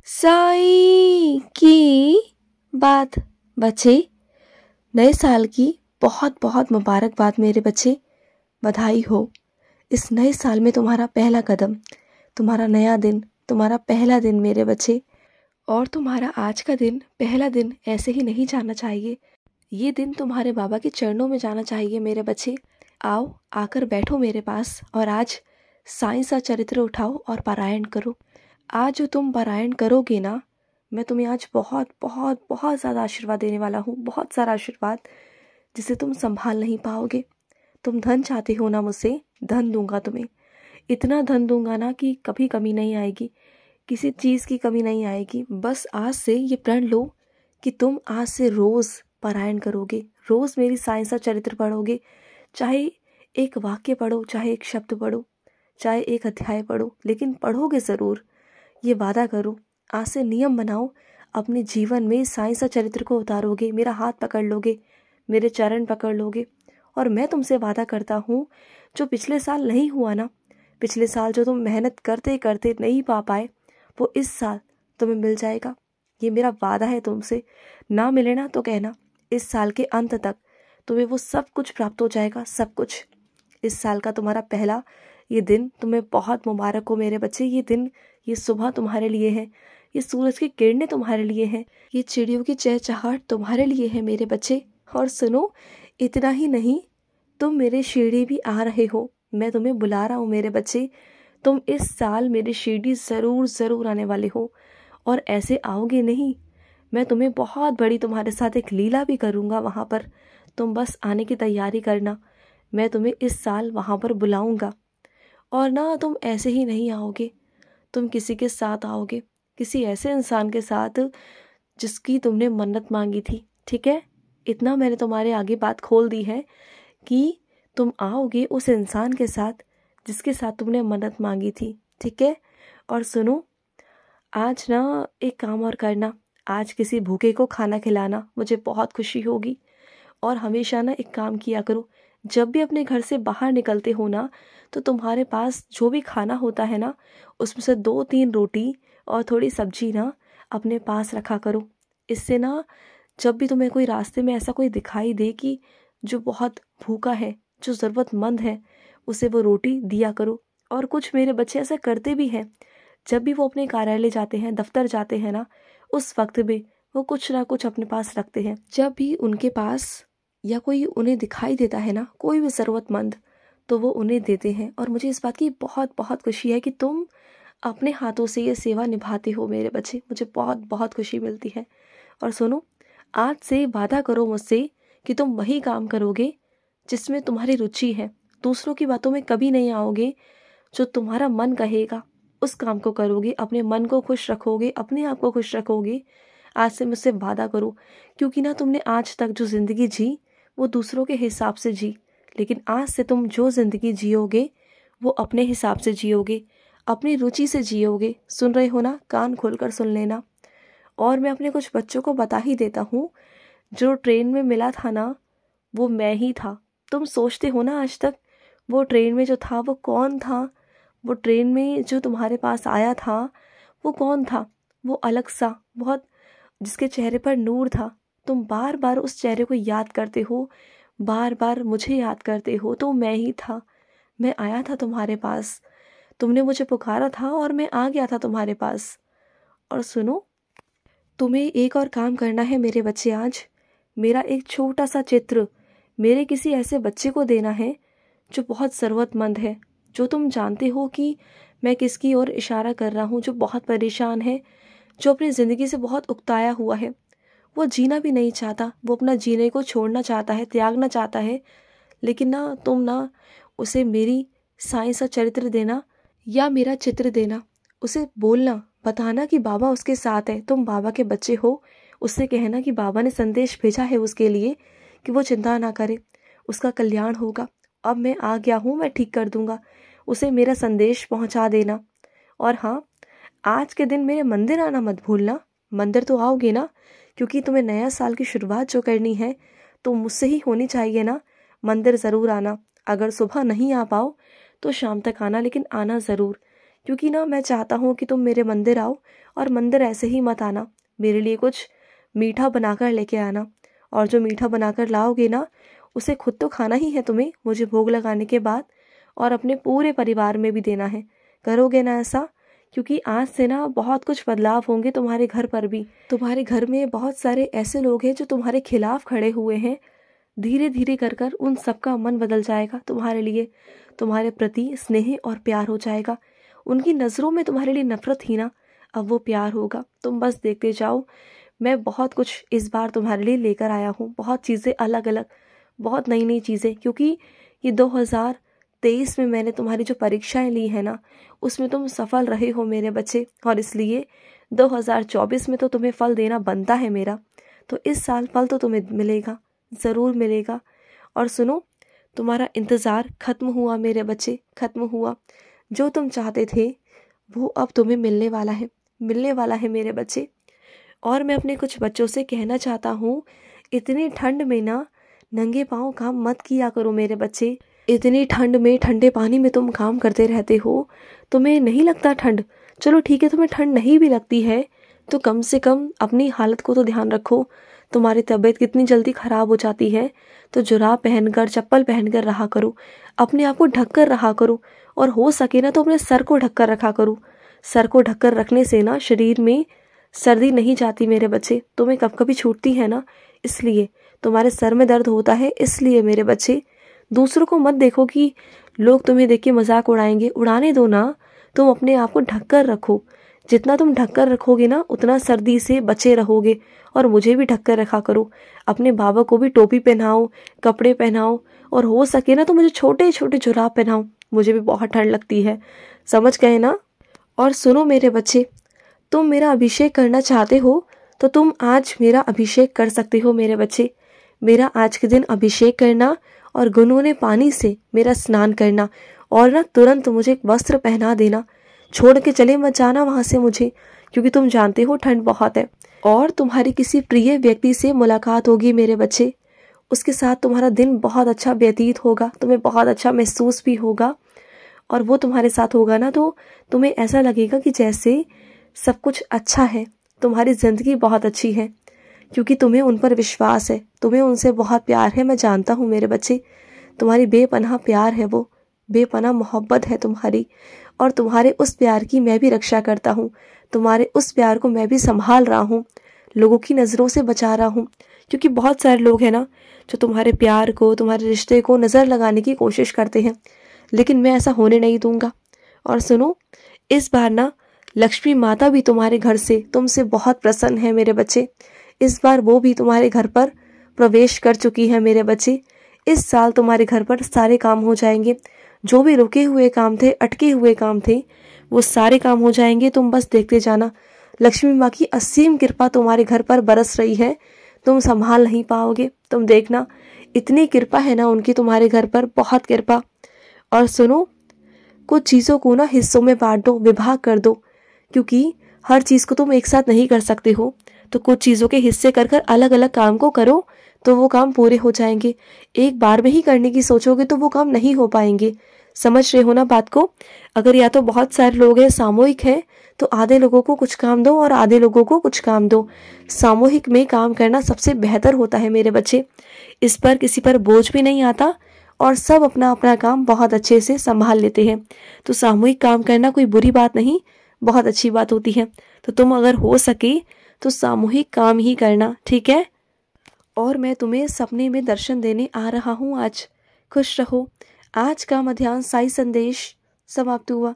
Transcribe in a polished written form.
साईं की बात। बच्चे, नए साल की बहुत बहुत मुबारकबाद मेरे बच्चे। बधाई हो। इस नए साल में तुम्हारा पहला कदम, तुम्हारा नया दिन, तुम्हारा पहला दिन मेरे बच्चे। और तुम्हारा आज का दिन, पहला दिन ऐसे ही नहीं जाना चाहिए। ये दिन तुम्हारे बाबा के चरणों में जाना चाहिए मेरे बच्चे। आओ, आकर बैठो मेरे पास और आज साईं सा चरित्र उठाओ और पारायण करो। आज जो तुम पारायण करोगे ना, मैं तुम्हें आज बहुत बहुत बहुत ज़्यादा आशीर्वाद देने वाला हूँ। बहुत सारा आशीर्वाद जिसे तुम संभाल नहीं पाओगे। तुम धन चाहते हो ना मुझसे, धन दूंगा तुम्हें। इतना धन दूंगा ना कि कभी कमी नहीं आएगी, किसी चीज़ की कमी नहीं आएगी। बस आज से ये प्रण लो कि तुम आज से रोज़ पारायण करोगे, रोज़ मेरी साईं सा चरित्र पढ़ोगे। चाहे एक वाक्य पढ़ो, चाहे एक शब्द पढ़ो, चाहे एक अध्याय पढ़ो, लेकिन पढ़ोगे ज़रूर। ये वादा करो, आज से नियम बनाओ, अपने जीवन में साईं सा चरित्र को उतारोगे, मेरा हाथ पकड़ लोगे, मेरे चरण पकड़ लोगे। और मैं तुमसे वादा करता हूँ, जो पिछले साल नहीं हुआ ना, पिछले साल जो तुम मेहनत करते करते नहीं पा पाए, वो इस साल तुम्हें मिल जाएगा। ये मेरा वादा है तुमसे। ना मिले ना तो कहना, इस साल के अंत तक तुम्हें वो सब कुछ प्राप्त हो जाएगा, सब कुछ। इस साल का तुम्हारा पहला ये दिन तुम्हें बहुत मुबारक हो मेरे बच्चे। ये दिन, ये सुबह तुम्हारे लिए है, ये सूरज की किरणें तुम्हारे लिए हैं, ये चिड़ियों की चहचहाहट तुम्हारे लिए है मेरे बच्चे। और सुनो, इतना ही नहीं, तुम मेरे शिरडी भी आ रहे हो, मैं तुम्हें बुला रहा हूँ मेरे बच्चे। तुम इस साल मेरे शिरडी ज़रूर ज़रूर आने वाले हो। और ऐसे आओगे नहीं, मैं तुम्हें बहुत बड़ी तुम्हारे साथ एक लीला भी करूँगा वहाँ पर। तुम बस आने की तैयारी करना, मैं तुम्हें इस साल वहाँ पर बुलाऊँगा। और ना, तुम ऐसे ही नहीं आओगे, तुम किसी के साथ आओगे, किसी ऐसे इंसान के साथ जिसकी तुमने मन्नत मांगी थी, ठीक है? इतना मैंने तुम्हारे आगे बात खोल दी है कि तुम आओगे उस इंसान के साथ जिसके साथ तुमने मन्नत मांगी थी, ठीक है? और सुनो, आज ना एक काम और करना, आज किसी भूखे को खाना खिलाना, मुझे बहुत खुशी होगी। और हमेशा ना एक काम किया करो, जब भी अपने घर से बाहर निकलते हो ना, तो तुम्हारे पास जो भी खाना होता है ना, उसमें से 2-3 रोटी और थोड़ी सब्जी ना अपने पास रखा करो। इससे ना, जब भी तुम्हें कोई रास्ते में ऐसा कोई दिखाई दे कि जो बहुत भूखा है, जो ज़रूरतमंद है, उसे वो रोटी दिया करो। और कुछ मेरे बच्चे ऐसा करते भी हैं, जब भी वो अपने कार्यालय जाते हैं, दफ्तर जाते हैं ना, उस वक्त भी वो कुछ ना कुछ अपने पास रखते हैं। जब भी उनके पास या कोई उन्हें दिखाई देता है ना, कोई भी ज़रूरतमंद, तो वो उन्हें देते हैं। और मुझे इस बात की बहुत बहुत खुशी है कि तुम अपने हाथों से ये सेवा निभाते हो मेरे बच्चे, मुझे बहुत बहुत खुशी मिलती है। और सुनो, आज से वादा करो मुझसे कि तुम वही काम करोगे जिसमें तुम्हारी रुचि है, दूसरों की बातों में कभी नहीं आओगे। जो तुम्हारा मन कहेगा उस काम को करोगे, अपने मन को खुश रखोगे, अपने आप को खुश रखोगे। आज से मुझसे वादा करो, क्योंकि ना तुमने आज तक जो ज़िंदगी जी वो दूसरों के हिसाब से जी, लेकिन आज से तुम जो ज़िंदगी जियोगे वो अपने हिसाब से जियोगे, अपनी रुचि से जियोगे। सुन रहे हो ना? कान खोलकर सुन लेना। और मैं अपने कुछ बच्चों को बता ही देता हूँ, जो ट्रेन में मिला था ना, वो मैं ही था। तुम सोचते हो ना आज तक वो ट्रेन में जो था वो कौन था? वो ट्रेन में जो तुम्हारे पास आया था वो कौन था? वो अलग सा, बहुत, जिसके चेहरे पर नूर था। तुम बार बार उस चेहरे को याद करते हो, बार बार मुझे याद करते हो, तो मैं ही था। मैं आया था तुम्हारे पास, तुमने मुझे पुकारा था और मैं आ गया था तुम्हारे पास। और सुनो, तुम्हें एक और काम करना है मेरे बच्चे। आज मेरा एक छोटा सा चित्र मेरे किसी ऐसे बच्चे को देना है जो बहुत ज़रूरतमंद है, जो तुम जानते हो कि मैं किसकी ओर इशारा कर रहा हूँ, जो बहुत परेशान है, जो अपनी ज़िंदगी से बहुत उकताया हुआ है, वो जीना भी नहीं चाहता, वो अपना जीने को छोड़ना चाहता है, त्यागना चाहता है। लेकिन ना, तुम ना उसे मेरी साईं सा चरित्र देना या मेरा चित्र देना, उसे बोलना, बताना कि बाबा उसके साथ है, तुम बाबा के बच्चे हो। उससे कहना कि बाबा ने संदेश भेजा है उसके लिए कि वो चिंता ना करे, उसका कल्याण होगा। अब मैं आ गया हूँ, मैं ठीक कर दूंगा। उसे मेरा संदेश पहुँचा देना। और हाँ, आज के दिन मेरे मंदिर आना मत भूलना। मंदिर तो आओगे ना, क्योंकि तुम्हें नया साल की शुरुआत जो करनी है तो मुझसे ही होनी चाहिए ना। मंदिर ज़रूर आना। अगर सुबह नहीं आ पाओ तो शाम तक आना, लेकिन आना ज़रूर, क्योंकि ना मैं चाहता हूँ कि तुम मेरे मंदिर आओ, और मंदिर ऐसे ही मत आना, मेरे लिए कुछ मीठा बनाकर लेके आना। और जो मीठा बनाकर लाओगे ना, उसे खुद तो खाना ही है तुम्हें मुझे भोग लगाने के बाद, और अपने पूरे परिवार में भी देना है। करोगे ना ऐसा? क्योंकि आज से ना बहुत कुछ बदलाव होंगे तुम्हारे घर पर भी। तुम्हारे घर में बहुत सारे ऐसे लोग हैं जो तुम्हारे खिलाफ खड़े हुए हैं। धीरे धीरे कर कर उन सबका मन बदल जाएगा तुम्हारे लिए, तुम्हारे प्रति स्नेह और प्यार हो जाएगा। उनकी नज़रों में तुम्हारे लिए नफरत थी ना, अब वो प्यार होगा। तुम बस देखते जाओ। मैं बहुत कुछ इस बार तुम्हारे लिए लेकर आया हूँ, बहुत चीज़ें अलग अलग, बहुत नई नई चीज़ें। क्योंकि ये 2023 में मैंने तुम्हारी जो परीक्षाएं ली है ना, उसमें तुम सफल रहे हो मेरे बच्चे, और इसलिए 2024 में तो तुम्हें फल देना बनता है मेरा। तो इस साल फल तो तुम्हें मिलेगा, ज़रूर मिलेगा। और सुनो, तुम्हारा इंतज़ार खत्म हुआ मेरे बच्चे, खत्म हुआ। जो तुम चाहते थे वो अब तुम्हें मिलने वाला है, मिलने वाला है मेरे बच्चे। और मैं अपने कुछ बच्चों से कहना चाहता हूँ, इतनी ठंड में ना नंगे पाँव काम मत किया करो मेरे बच्चे। इतनी ठंड में ठंडे पानी में तुम काम करते रहते हो, तुम्हें नहीं लगता ठंड? चलो ठीक है, तुम्हें ठंड नहीं भी लगती है तो कम से कम अपनी हालत को तो ध्यान रखो। तुम्हारी तबीयत कितनी जल्दी ख़राब हो जाती है, तो जुराब पहनकर, चप्पल पहनकर रहा करो, अपने आप को ढक कर रहा करो, और हो सके ना तो अपने सर को ढक कर रखा करो। सर को ढक कर रखने से ना शरीर में सर्दी नहीं जाती मेरे बच्चे। तुम्हें कब कभी छूटती है ना, इसलिए तुम्हारे सर में दर्द होता है, इसलिए मेरे बच्चे। दूसरों को मत देखो कि लोग तुम्हें देख के मजाक उड़ाएंगे, उड़ाने दो ना। तुम अपने आप को ढक कर रखो, जितना तुम ढक कर रखोगे ना उतना सर्दी से बचे रहोगे। और मुझे भी ढक कर रखा करो, अपने बाबा को भी टोपी पहनाओ, कपड़े पहनाओ, और हो सके ना तो मुझे छोटे छोटे जुराब पहनाओ, मुझे भी बहुत ठंड लगती है। समझ गए ना? और सुनो मेरे बच्चे, तुम मेरा अभिषेक करना चाहते हो तो तुम आज मेरा अभिषेक कर सकते हो मेरे बच्चे। मेरा आज के दिन अभिषेक करना और गुनगुने पानी से मेरा स्नान करना, और ना तुरंत मुझे एक वस्त्र पहना देना। छोड़ के चले मत जाना वहाँ से मुझे, क्योंकि तुम जानते हो ठंड बहुत है। और तुम्हारी किसी प्रिय व्यक्ति से मुलाकात होगी मेरे बच्चे, उसके साथ तुम्हारा दिन बहुत अच्छा व्यतीत होगा, तुम्हें बहुत अच्छा महसूस भी होगा। और वो तुम्हारे साथ होगा ना तो तुम्हें ऐसा लगेगा कि जैसे सब कुछ अच्छा है, तुम्हारी ज़िंदगी बहुत अच्छी है, क्योंकि तुम्हें उन पर विश्वास है, तुम्हें उनसे बहुत प्यार है। मैं जानता हूँ मेरे बच्चे, तुम्हारी बेपनाह प्यार है, वो बेपनाह मोहब्बत है तुम्हारी। और तुम्हारे उस प्यार की मैं भी रक्षा करता हूँ, तुम्हारे उस प्यार को मैं भी संभाल रहा हूँ, लोगों की नज़रों से बचा रहा हूँ। क्योंकि बहुत सारे लोग हैं ना जो तुम्हारे प्यार को, तुम्हारे रिश्ते को नज़र लगाने की कोशिश करते हैं, लेकिन मैं ऐसा होने नहीं दूंगा। और सुनो, इस बार ना लक्ष्मी माता भी तुम्हारे घर से, तुमसे बहुत प्रसन्न है मेरे बच्चे। इस बार वो भी तुम्हारे घर पर प्रवेश कर चुकी है मेरे बच्चे। इस साल तुम्हारे घर पर सारे काम हो जाएंगे, जो भी रुके हुए काम थे, अटके हुए काम थे, वो सारे काम हो जाएंगे। तुम बस देखते जाना, लक्ष्मी माँ की असीम कृपा तुम्हारे घर पर बरस रही है, तुम संभाल नहीं पाओगे। तुम देखना, इतनी कृपा है ना उनकी तुम्हारे घर पर, बहुत कृपा। और सुनो, कुछ चीज़ों को ना हिस्सों में बांट दो, विभाग कर दो, क्योंकि हर चीज़ को तुम एक साथ नहीं कर सकते हो। तो कुछ चीज़ों के हिस्से कर कर अलग अलग काम को करो, तो वो काम पूरे हो जाएंगे। एक बार में ही करने की सोचोगे तो वो काम नहीं हो पाएंगे। समझ रहे हो ना बात को? अगर या तो बहुत सारे लोग हैं, सामूहिक है, तो आधे लोगों को कुछ काम दो और आधे लोगों को कुछ काम दो। सामूहिक में काम करना सबसे बेहतर होता है मेरे बच्चे। इस पर किसी पर बोझ भी नहीं आता, और सब अपना अपना काम बहुत अच्छे से संभाल लेते हैं। तो सामूहिक काम करना कोई बुरी बात नहीं, बहुत अच्छी बात होती है। तो तुम अगर हो सके तो सामूहिक काम ही करना, ठीक है? और मैं तुम्हें सपने में दर्शन देने आ रहा हूँ आज। खुश रहो। आज का मध्याह्न साई संदेश समाप्त हुआ।